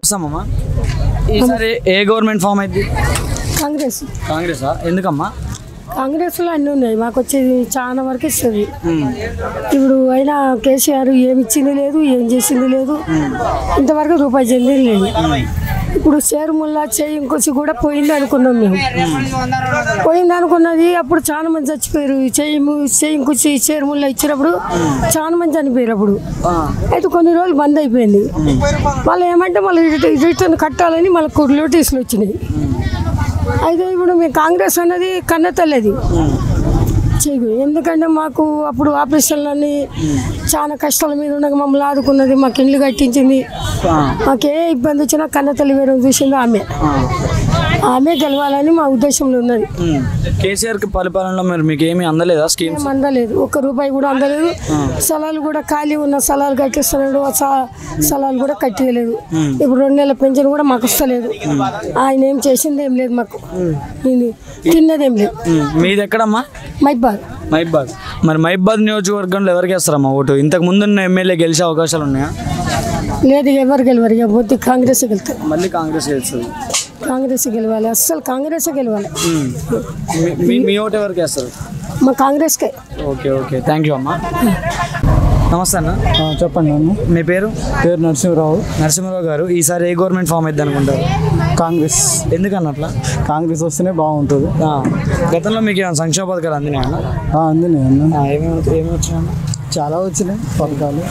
వస్తామమ్మా ఈసారి ఏ government form అయింది? కాంగ్రెసా? ఎందుకమ్మా? కాంగ్రెస్లో అన్నీ ఉన్నాయి, మాకు వచ్చేది చాలా వరకు ఇస్తుంది. ఇప్పుడు అయినా కేసీఆర్ ఏమి ఇచ్చింది లేదు, ఏం చేసింది లేదు, ఇంతవరకు రూపాయి చెందింది లేదు. ఇప్పుడు షేర్ముల్లా ఇంకొచ్చి కూడా పోయింది అనుకున్నాం మేము. పోయింది అనుకున్నది అప్పుడు చాలా మంది చచ్చిపోయారు. ఇంకొచ్చి షేర్ముల్లా ఇచ్చినప్పుడు చాలా మంది చనిపోయారు. అప్పుడు అయితే కొన్ని రోజులు బంద్ అయిపోయింది. మళ్ళీ ఏమంటే మళ్ళీ రిటర్న్ కట్టాలని మళ్ళీ నోటీసులు వచ్చినాయి. అయితే ఇప్పుడు మేము కాంగ్రెస్ అన్నది కన్నెత్తలేదు, ఎందుకంటే మాకు అప్పుడు ఆపరేషన్లన్నీ చాలా కష్టాల మీద ఉండగా మమ్మల్ని ఆదుకున్నది, మాకు ఇల్లు కట్టించింది. మాకే ఇబ్బంది వచ్చినా కన్నెతల్లి వేరే చూసింది ఆమె గెలవాలని మా ఉద్దేశంలో ఉన్నది. కేసీఆర్ పరిపాలనలో మరి మీకు ఏమీ అందలేదా? స్కీమ్స్ అందలేదు, ఒక్క రూపాయి కూడా అందలేదు. స్థలాలు కూడా ఖాళీ ఉన్న స్థలాలు కట్టిస్తున్నాడు, స్థలాలు కూడా కట్టియలేదు. ఇప్పుడు 2 నెలల పెన్షన్ కూడా మాకు వస్తలేదు. ఆయన ఏం చేసింది ఏం లేదు, మాకు తిన్నదేం లేదు. మీది ఎక్కడమ్మా? మైబాద్. మరి మైబాద్ నియోజకవర్గంలో ఎవరికి వేస్తారమ్మా ఓటు? ఇంతకు ముందున్న ఎమ్మెల్యే గెలిచే అవకాశాలు ఉన్నాయా? లేదు, ఎవరు గెలవరు. పోతే కాంగ్రెస్ గెలుస్తారు. మళ్ళీ కాంగ్రెస్ గెలుస్తుంది. కాంగ్రెస్ గెలవాలి, అస్సలు కాంగ్రెస్ గెలవాలి. మీ ఓటు ఎవరికి వేస్తారు? మా కాంగ్రెస్కే. ఓకే థ్యాంక్ యూ అమ్మా. నమస్తే అన్న. చెప్పండి అన్న. మీ పేరు? నరసింహరావు గారు. ఈసారి ఏ గవర్నమెంట్ ఫామ్ అవుతుంది అనుకుంటారు? కాంగ్రెస్. ఎందుకన్నా అట్లా? కాంగ్రెస్ వస్తేనే బాగుంటుంది. గతంలో మీకు ఏమైనా సంక్షేమ పథకాలు అందినాయి అన్న? అందినాయి అన్న. ఏమి వచ్చినాయన్న? చాలా వచ్చినాయి పథకాలు.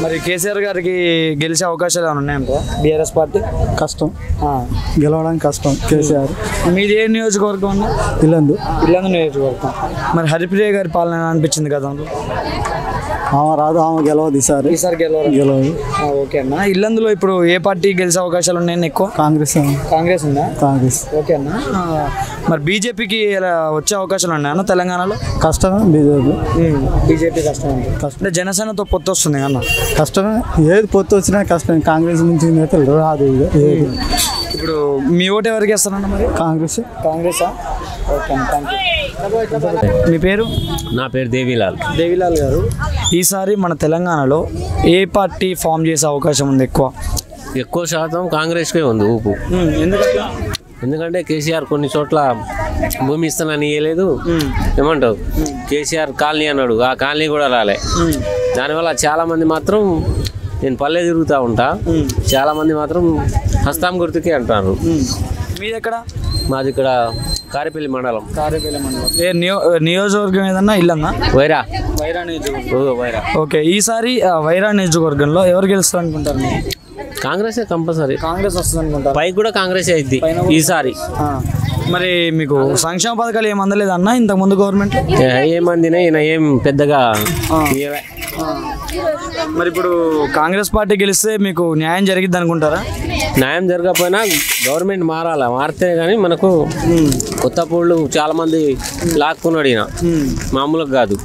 మరి కేసీఆర్ గారికి గెలిచే అవకాశాలు ఏమైనా ఉన్నాయంటే బీఆర్ఎస్ పార్టీ? కష్టం, గెలవడానికి కష్టం. కేసీఆర్. మీది ఏ నియోజకవర్గం అన్న? ఇల్లందు నియోజకవర్గం. మరి హరిప్రియ గారి పాలన అనిపించింది గతంలో? ఆమె రాదు, ఆమె గెలవదు. ఈసారి గెలవదు. ఓకే అన్న. ఇల్లందులో ఇప్పుడు ఏ పార్టీ గెలిచే అవకాశాలు ఉన్నాయని ఎక్కువ? కాంగ్రెస్ ఉందా? కాంగ్రెస్. ఓకే అన్న. మరి బీజేపీకి వచ్చే అవకాశాలు ఉన్నాయన్న తెలంగాణలో? కష్టమే. బీజేపీ కష్టం అంటే జనసేనతో పొత్తు వస్తుంది అన్న? కష్టమే, ఏది పొత్తు వచ్చినా కష్టమే. కాంగ్రెస్ నుంచి రాదు. ఇప్పుడు మీ ఓటు ఎవరికి వేస్తారన్న? మరి కాంగ్రెసా? ఓకే అన్న, థ్యాంక్ యూ. మీ పేరు? నా పేరు దేవిలాల్ గారు. ఈసారి మన తెలంగాణలో ఏ పార్టీ ఫామ్ చేసే అవకాశం ఉంది? ఎక్కువ శాతం కాంగ్రెస్కే ఉంది ఊపు. ఎందుకంటే కేసీఆర్ కొన్ని చోట్ల భూమి ఇస్తానని ఇవ్వలేదు. ఏమంటావు? కేసీఆర్ కాలనీ అన్నాడు, ఆ కాలనీ కూడా రాలే. దానివల్ల చాలామంది మాత్రం, నేను పల్లె తిరుగుతూ ఉంటా, చాలామంది మాత్రం హస్తాం గుర్తుకే అంటారు. మీది ఎక్కడ? మాది ఇక్కడ కారేపల్లి మండలం. నియోజకవర్గం ఏదన్నా? ఇల్లన్నా? వైరా నియోజకవర్గం. ఓకే, ఈసారి వైరా నియోజకవర్గంలో ఎవరు గెలుస్తారు అనుకుంటారు? కాంగ్రెస్ కంపల్సరీ. కాంగ్రెస్ వస్తుంది అనుకుంటారు. పైకి కూడా కాంగ్రెస్ అయింది ఈసారి. మరి మీకు సంక్షేమ పథకాలు ఏం అందలేదన్న ఇంతకు ముందు గవర్నమెంట్? ఏమందినా ఈయన ఏం పెద్దగా. మరి ఇప్పుడు కాంగ్రెస్ పార్టీ గెలిస్తే మీకు న్యాయం జరిగిద్ది అనుకుంటారా? న్యాయం జరగకపోయినా గవర్నమెంట్ మారితే కానీ మనకు కొత్త పూళ్ళు చాలా మంది లాక్కున్నాడు ఈయన, మామూలుగా కాదు.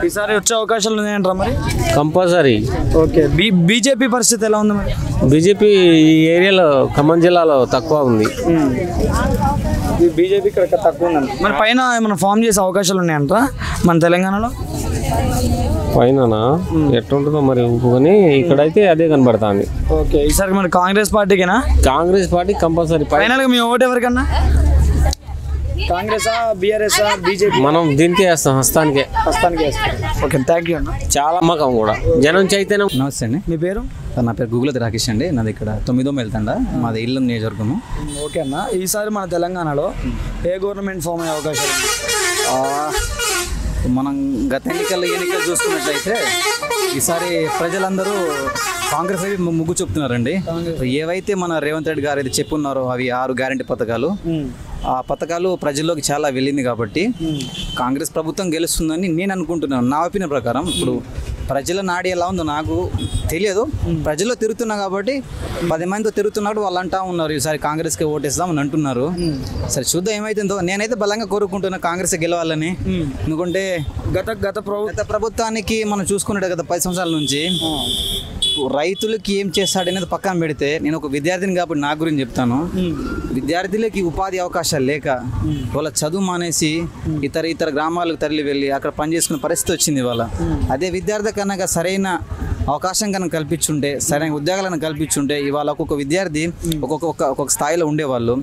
ఈసారి వచ్చే అవకాశాలు ఉన్నాయంటారా మరి? కంపల్సరీ. ఓకే, బీజేపీ పరిస్థితి ఎలా ఉంది మరి? బీజేపీ ఈ ఏరియాలో ఖమ్మం జిల్లాలో తక్కువ ఉంది. బీజేపీ ఇక్కడ తక్కువ ఉందండి. మరి పైన ఏమైనా ఫామ్ చేసే అవకాశాలు ఉన్నాయంటారా మన తెలంగాణలో? పైన ఎట్లుంటుందో మరి కానీ ఇక్కడైతే అదే కనబడుతుంది. ఓకే, ఈసారి మరి కాంగ్రెస్ పార్టీకేనా? Congress party compulsory. ఫైనల్గా మీ ఓటు ఎవరికన్నా? కాంగ్రెసా, బీఆర్ఎస్, బీజేపీ? మనం దీనికే వేస్తాం, హస్తానికే వేస్తాం. ఓకే, థ్యాంక్ యూ అన్న. చాలా నమ్మకం కూడా, జనం చైతన్యం. నమస్తే అండి. మీ పేరు? నా పేరు గుగులతి రాకేష్ అండి. నాది ఇక్కడ 9వ వెళ్తాండా, మాది ఇల్లు నియోజకవర్గము. ఓకే అన్న. ఈసారి మన తెలంగాణలో ఏ గవర్నమెంట్ ఫామ్ అయ్యే అవకాశాలు? మనం గత ఎన్నికలు చూసుకున్నట్లయితే ఈసారి ప్రజలందరూ కాంగ్రెస్ అవి ముగ్గు చూపుతున్నారండి. ఏవైతే మన రేవంత్ రెడ్డి గారు అయితే చెప్పున్నారో అవి 6 గ్యారెంటీ పథకాలు, ఆ పథకాలు ప్రజల్లోకి చాలా వెళ్ళింది కాబట్టి కాంగ్రెస్ ప్రభుత్వం గెలుస్తుందని నేను అనుకుంటున్నాను. నా ఒపీనియన్ ప్రకారం. ఇప్పుడు ప్రజల నాడి ఎలా ఉందో నాకు తెలియదు, ప్రజల్లో తిరుగుతున్నా కాబట్టి 10 మందితో తిరుగుతున్నప్పుడు వాళ్ళు అంటా ఉన్నారు ఈసారి కాంగ్రెస్కి ఓటేస్తామని అంటున్నారు. సరే చూద్దాం ఏమైతుందో. నేనైతే బలంగా కోరుకుంటున్నా కాంగ్రెస్ గెలవాలని. ఎందుకంటే గత ప్రభుత్వానికి మనం చూసుకున్నట్టు గత 10 సంవత్సరాల నుంచి రైతులకి ఏం చేస్తాడనేది పక్కన పెడితే, నేను ఒక విద్యార్థిని కాబట్టి నా గురించి చెప్తాను. విద్యార్థులకి ఉపాధి అవకాశాలు లేక వాళ్ళ చదువు మానేసి ఇతర గ్రామాలకు తరలి వెళ్ళి అక్కడ పనిచేసుకునే పరిస్థితి వచ్చింది వాళ్ళ. అదే విద్యార్థి కన్నా సరైన అవకాశం కనుక కల్పించుంటే, సరైన ఉద్యోగాలను కల్పించుంటే ఇవాళ ఒక్కొక్క విద్యార్థి ఒక్కొక్క స్థాయిలో ఉండేవాళ్ళు.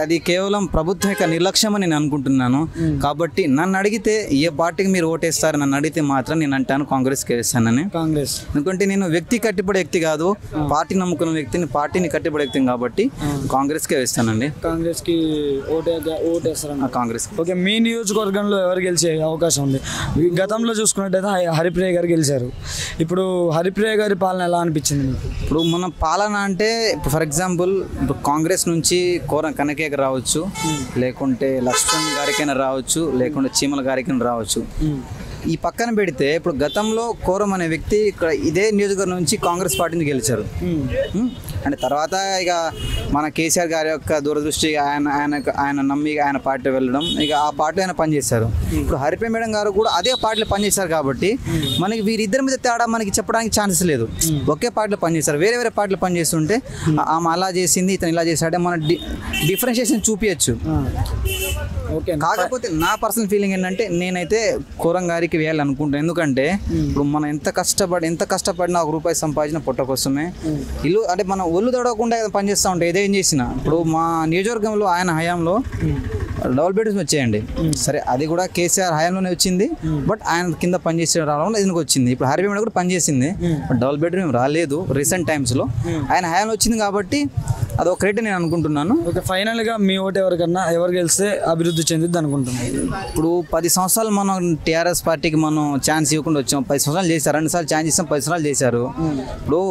అది కేవలం ప్రభుత్వం యొక్క నిర్లక్ష్యం అని నేను అనుకుంటున్నాను. కాబట్టి నన్ను అడిగితే ఏ పార్టీకి మీరు ఓటేస్తారు నన్ను అడిగితే మాత్రం నేను అంటాను కాంగ్రెస్కి వేస్తానని. కాంగ్రెస్ ఎందుకంటే నేను వ్యక్తి కట్టిపడే వ్యక్తి కాదు, పార్టీ నమ్ముకున్న వ్యక్తిని, పార్టీని కట్టిపడే వ్యక్తిని కాబట్టి కాంగ్రెస్కే వేస్తానండి. కాంగ్రెస్కి ఓటేస్తారన్న. కాంగ్రెస్. ఓకే, మీ నియోజకవర్గంలో ఎవరు గెలిచే అవకాశం ఉంది? గతంలో చూసుకున్నట్టయితే హరిప్రియ గారు గెలిచారు. ఇప్పుడు హరిప్రియ గారి పాలన ఎలా అనిపించింది మీకు? ఇప్పుడు మన పాలన అంటే ఫర్ ఎగ్జాంపుల్ ఇప్పుడు కాంగ్రెస్ నుంచి కోరం కనకయ్య రావచ్చు, లేకుంటే లక్ష్మణ్ గారికైనా రావచ్చు, లేకుంటే చీమల గారికైనా రావచ్చు. ఈ పక్కన పెడితే ఇప్పుడు గతంలో కోరం అనే వ్యక్తి ఇక్కడ ఇదే నియోజకవర్గం నుంచి కాంగ్రెస్ పార్టీ నుంచి గెలిచారు. అంటే తర్వాత ఇక మన కేసీఆర్ గారి యొక్క దూరదృష్టి ఆయన నమ్మి ఆయన పార్టీ వెళ్ళడం, ఇక ఆ పార్టీలో ఆయన పనిచేశారు. ఇప్పుడు హరిప్రియ మేడం గారు కూడా అదే పార్టీలో పనిచేశారు కాబట్టి మనకి వీరిద్దరి మీద తేడా మనకి చెప్పడానికి ఛాన్సెస్ లేదు. ఒకే పార్టీలో పనిచేశారు, వేరే వేరే పార్టీలో పనిచేస్తుంటే ఆమె అలా చేసింది, ఇతను ఇలా చేశాడే మన డిఫరెన్షియేషన్ చూపించచ్చు. కాకపోతే నా పర్సనల్ ఫీలింగ్ ఏంటంటే నేనైతే కోరం గారికి వేయాలనుకుంటాను. ఎందుకంటే ఇప్పుడు మనం ఎంత కష్టపడినా ₹1 సంపాదించిన పొట్ట కోసమే ఇల్లు అంటే మనం ఒళ్ళు తడవకుండా పనిచేస్తూ ఉంటాయి ఏదేం చేసినా. ఇప్పుడు మా నియోజకవర్గంలో ఆయన హయాంలో డబుల్ బెడ్రూమ్స్ వచ్చాయండి. సరే అది కూడా కేసీఆర్ హయాంలోనే వచ్చింది, బట్ ఆయన కింద పనిచేసే రావడం ఎందుకు వచ్చింది. ఇప్పుడు హరిప్రియ మేడం కూడా పనిచేసింది, బట్ డబుల్ బెడ్రూమ్ రాలేదు రీసెంట్ టైమ్స్లో. ఆయన హయాంలో వచ్చింది కాబట్టి అదొక క్రెడిట్ నేను అనుకుంటున్నాను. ఓకే, ఫైనల్గా మీ ఓటు ఎవరు గెలిస్తే అభివృద్ధి చెందిద్ది అనుకుంటున్నాను? ఇప్పుడు 10 సంవత్సరాలు మనం టీఆర్ఎస్ పార్టీకి మనం ఛాన్స్ ఇవ్వకుండా వచ్చాం. 10 సంవత్సరాలు చేశారు, 2 సార్లు ఛాన్స్ ఇస్తాం, 10 సంవత్సరాలు చేశారు. ఇప్పుడు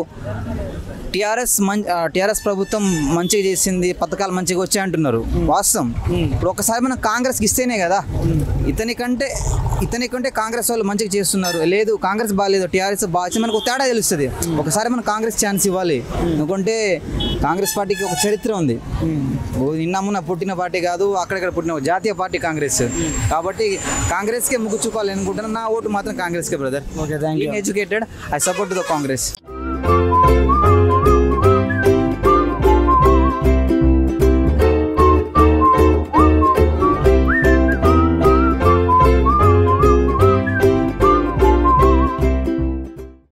టీఆర్ఎస్ ప్రభుత్వం మంచిగా చేసింది, పథకాలు మంచిగా వచ్చాయి అంటున్నారు, వాస్తవం. ఇప్పుడు ఒకసారి మనం కాంగ్రెస్కి ఇస్తేనే కదా, ఇతనికంటే కాంగ్రెస్ వాళ్ళు మంచిగా చేస్తున్నారు, లేదు కాంగ్రెస్ బాగాలేదు టీఆర్ఎస్ బాగా, మనకు తేడా తెలుస్తుంది. ఒకసారి మనం కాంగ్రెస్ ఛాన్స్ ఇవ్వాలి. ఎందుకంటే కాంగ్రెస్ పార్టీకి ఒక చరిత్ర ఉంది. నిన్నమున్న పుట్టిన పార్టీ కాదు, అక్కడక్కడ పుట్టిన జాతీయ పార్టీ కాంగ్రెస్. కాబట్టి కాంగ్రెస్కే మొగ్గు చూపాలి అనుకుంటున్నాను. నా ఓటు మాత్రం కాంగ్రెస్కే brother. Okay, thank you. Educated, I support the Congress.